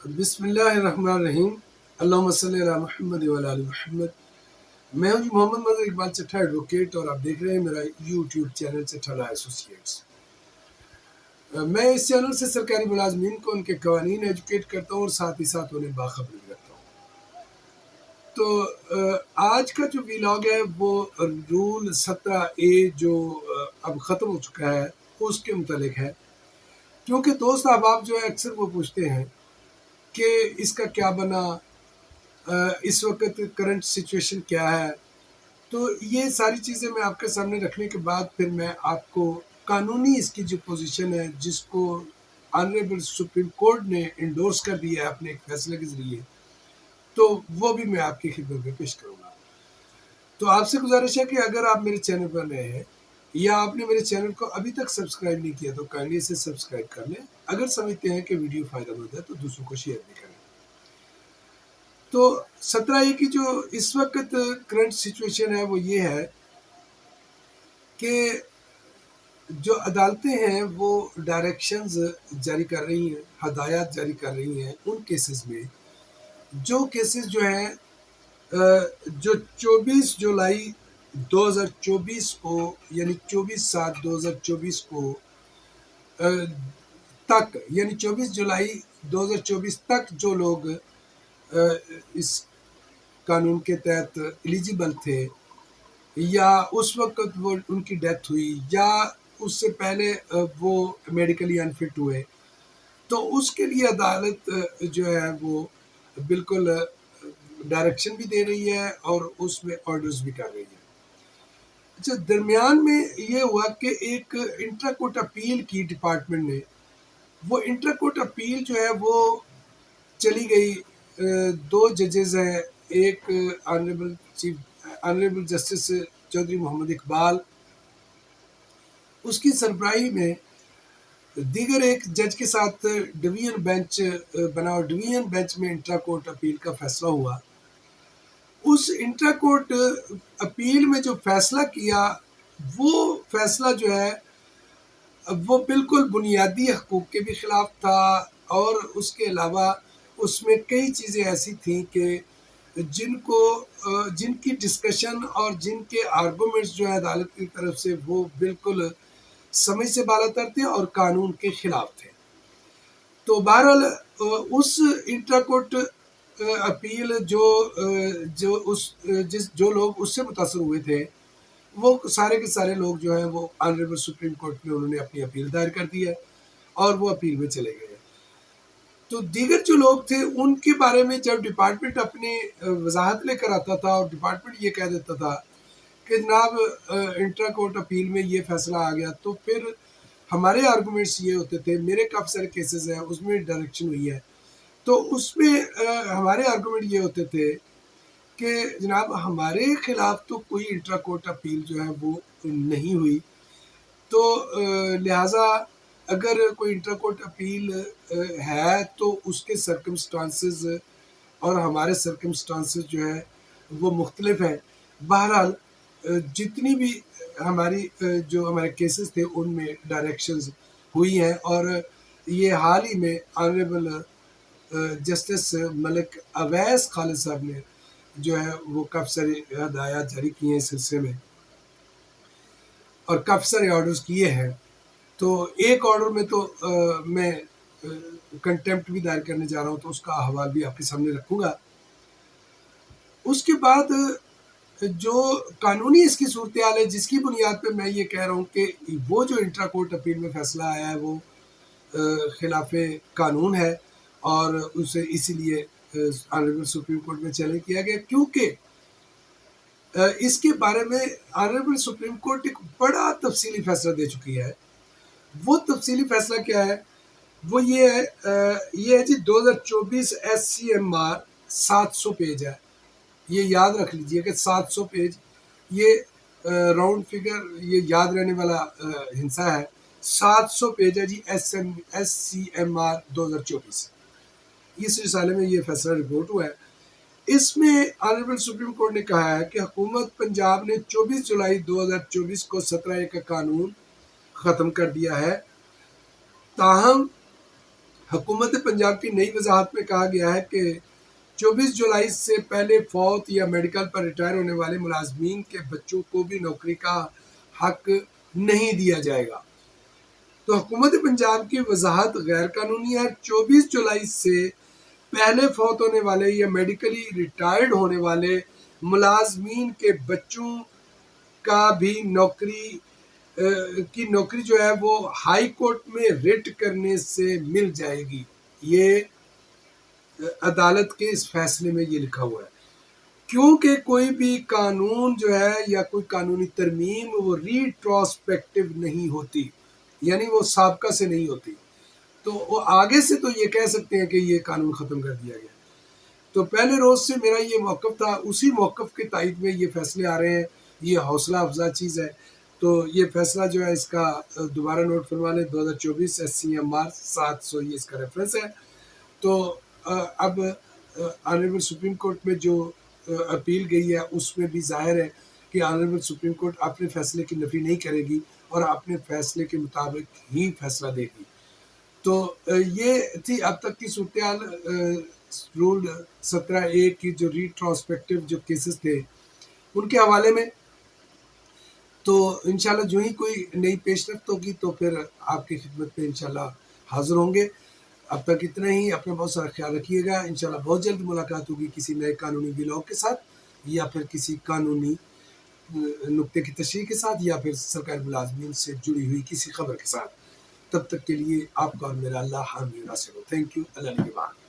بسم اللہ الرحمن الرحیم۔ اللہم صلی علی محمد و علی آل محمد۔ میں ہوں محمد مظہر اقبال چٹھا ایڈوکیٹ، اور آپ دیکھ رہے ہیں میرا یوٹیوب چینل چٹھا لا ایسوسیٹس۔ میں اس چینل سے سرکاری ملازمین کو ان کے قوانین ایجوکیٹ کرتا ہوں اور ساتھ ہی ساتھ انہیں باخبر بھی رکھتا ہوں۔ تو آج کا جو ویلاگ ہے وہ رول 17A جو اب ختم ہو چکا ہے اس کے متعلق ہے، کیونکہ دوست احباب جو ہے اکثر وہ پوچھتے ہیں کہ اس کا کیا بنا، اس وقت کرنٹ سچویشن کیا ہے۔ تو یہ ساری چیزیں میں آپ کے سامنے رکھنے کے بعد پھر میں آپ کو قانونی اس کی جو پوزیشن ہے، جس کو آنریبل سپریم کورٹ نے انڈورس کر دیا ہے اپنے ایک فیصلے کے ذریعے، تو وہ بھی میں آپ کی خدمت میں پیش کروں گا۔ تو آپ سے گزارش ہے کہ اگر آپ میرے چینل پر نئے ہیں یا آپ نے میرے چینل کو ابھی تک سبسکرائب نہیں کیا تو کائنڈلی اسے سبسکرائب کر لیں۔ اگر سمجھتے ہیں کہ ویڈیو فائدہ مند ہے تو دوسروں کو شیئر بھی کریں۔ تو 17A کی جو اس وقت کرنٹ سچویشن ہے وہ یہ ہے کہ جو عدالتیں ہیں وہ ڈائریکشنز جاری کر رہی ہیں، ہدایات جاری کر رہی ہیں ان کیسز میں، جو کیسز جو ہیں جو 24 جولائی 2024 کو، یعنی 24/7/2024 کو تک، یعنی 24 جولائی 2024 تک جو لوگ اس قانون کے تحت ایلیجیبل تھے، یا اس وقت وہ ان کی ڈیتھ ہوئی، یا اس سے پہلے وہ میڈیکلی انفٹ ہوئے، تو اس کے لیے عدالت جو ہے وہ بالکل ڈائریکشن بھی دے رہی ہے اور اس میں آرڈرز بھی کر رہی ہے۔ اچھا، درمیان میں یہ ہوا کہ ایک انٹرا کورٹ اپیل کی ڈپارٹمنٹ نے، وہ انٹرا کورٹ اپیل جو ہے وہ چلی گئی، دو ججز ہیں، ایک آنریبل جسٹس چودھری محمد اقبال، اس کی سربراہی میں دیگر ایک جج کے ساتھ ڈویژن بینچ بنا، اور ڈویژن بینچ میں انٹرا کورٹ اپیل کا فیصلہ ہوا۔ اس انٹرا کورٹ اپیل میں جو فیصلہ کیا، وہ فیصلہ جو ہے وہ بالکل بنیادی حقوق کے بھی خلاف تھا، اور اس کے علاوہ اس میں کئی چیزیں ایسی تھیں کہ جن کی ڈسکشن اور جن کے آرگومنٹس جو ہے عدالت کی طرف سے وہ بالکل سمجھ سے بالاتر تھے اور قانون کے خلاف تھے۔ تو بہرحال اس انٹرا کورٹ اپیل جو لوگ اس سے متاثر ہوئے تھے، وہ سارے کے سارے لوگ جو ہیں وہ آنریبل سپریم کورٹ میں انہوں نے اپنی اپیل دائر کر دی ہے، اور وہ اپیل میں چلے گئے۔ تو دیگر جو لوگ تھے ان کے بارے میں جب ڈپارٹمنٹ اپنی وضاحت لے کر آتا تھا، اور ڈپارٹمنٹ یہ کہہ دیتا تھا کہ جناب انٹرا کورٹ اپیل میں یہ فیصلہ آ گیا، تو پھر ہمارے آرگومنٹس یہ ہوتے تھے، میرے کافی سارے کیسز ہیں اس میں ڈائریکشن ہوئی ہے، تو اس میں ہمارے آرگومنٹ یہ ہوتے تھے کہ جناب ہمارے خلاف تو کوئی انٹرا کورٹ اپیل جو ہے وہ نہیں ہوئی، تو لہٰذا اگر کوئی انٹرا کورٹ اپیل ہے تو اس کے سرکمسٹانسز اور ہمارے سرکمسٹانسز جو ہے وہ مختلف ہیں۔ بہرحال جتنی بھی ہمارے کیسز تھے ان میں ڈائریکشنز ہوئی ہیں، اور یہ حال ہی میں آنریبل جسٹس ملک اویس خالد صاحب نے جو ہے وہ کافی ساری ہدایات جاری کی ہیں اس سلسلے میں، اور کافی سارے آرڈرز کیے ہیں۔ تو ایک آرڈر میں تو میں کنٹمپٹ بھی دائر کرنے جا رہا ہوں، تو اس کا حوال بھی آپ کے سامنے رکھوں گا۔ اس کے بعد جو قانونی اس کی صورتحال ہے، جس کی بنیاد پہ میں یہ کہہ رہا ہوں کہ وہ جو انٹرا کورٹ اپیل میں فیصلہ آیا ہے وہ خلاف قانون ہے، اور اسے اسی لیے آنریبل سپریم کورٹ میں چیلنج کیا گیا، کیونکہ اس کے بارے میں آنریبل سپریم کورٹ ایک بڑا تفصیلی فیصلہ دے چکی ہے۔ وہ تفصیلی فیصلہ کیا ہے؟ وہ یہ ہے جی 2024 SCMR 700 پیج ہے۔ یہ یاد رکھ لیجئے کہ 700 پیج، یہ راؤنڈ فگر، یہ یاد رہنے والا ہنسا ہے۔ 700 پیج ہے جی SCMR 2024، اس رسالے میں یہ فیصلہ رپورٹ ہوا ہے۔ اس میں آنریبل سپریم کورٹ نے کہا ہے کہ حکومت پنجاب نے 24 جولائی 2024 کو 17A کا قانون ختم کر دیا ہے، تاہم حکومت پنجاب کی نئی وضاحت میں کہا گیا ہے کہ 24 جولائی سے پہلے فوت یا میڈیکل پر ریٹائر ہونے والے ملازمین کے بچوں کو بھی نوکری کا حق نہیں دیا جائے گا۔ تو حکومت پنجاب کی وضاحت غیر قانونی ہے۔ 24 جولائی سے پہلے فوت ہونے والے یا میڈیکلی ریٹائرڈ ہونے والے ملازمین کے بچوں کا بھی نوکری جو ہے وہ ہائی کورٹ میں ریٹ کرنے سے مل جائے گی۔ یہ عدالت کے اس فیصلے میں یہ لکھا ہوا ہے، کیونکہ کوئی بھی قانون جو ہے یا کوئی قانونی ترمیم وہ ریٹروسپیکٹو نہیں ہوتی، یعنی وہ سابقہ سے نہیں ہوتی، تو وہ آگے سے تو یہ کہہ سکتے ہیں کہ یہ قانون ختم کر دیا گیا۔ تو پہلے روز سے میرا یہ موقف تھا، اسی موقف کے تائید میں یہ فیصلے آ رہے ہیں، یہ حوصلہ افزا چیز ہے۔ تو یہ فیصلہ جو ہے اس کا دوبارہ نوٹ فرما لیں، 2024 SCMR 700 یہ اس کا ریفرنس ہے۔ تو اب آنریبل سپریم کورٹ میں جو اپیل گئی ہے اس میں بھی ظاہر ہے کہ آنریبل سپریم کورٹ اپنے فیصلے کی نفی نہیں کرے گی اور اپنے فیصلے کے مطابق ہی فیصلہ دے گی۔ تو یہ تھی اب تک کی صورتحال رول 17A کی جو ریٹروسپیکٹو جو کیسز تھے ان کے حوالے میں۔ تو انشاءاللہ جو ہی کوئی نئی پیش رفت ہوگی تو پھر آپ کی خدمت میں انشاءاللہ حاضر ہوں گے۔ اب تک اتنا ہی، اپنا بہت سارا خیال رکھیے گا۔ انشاءاللہ بہت جلد ملاقات ہوگی کسی نئے قانونی بلاگ کے ساتھ، یا پھر کسی قانونی نقطے کی تشریح کے ساتھ، یا پھر سرکاری ملازمین سے جڑی ہوئی کسی خبر کے ساتھ۔ تب تک کے لیے آپ کا اور میرا اللہ حامی و ناصر ہو۔ تھینک یو، اللہ نگہبان۔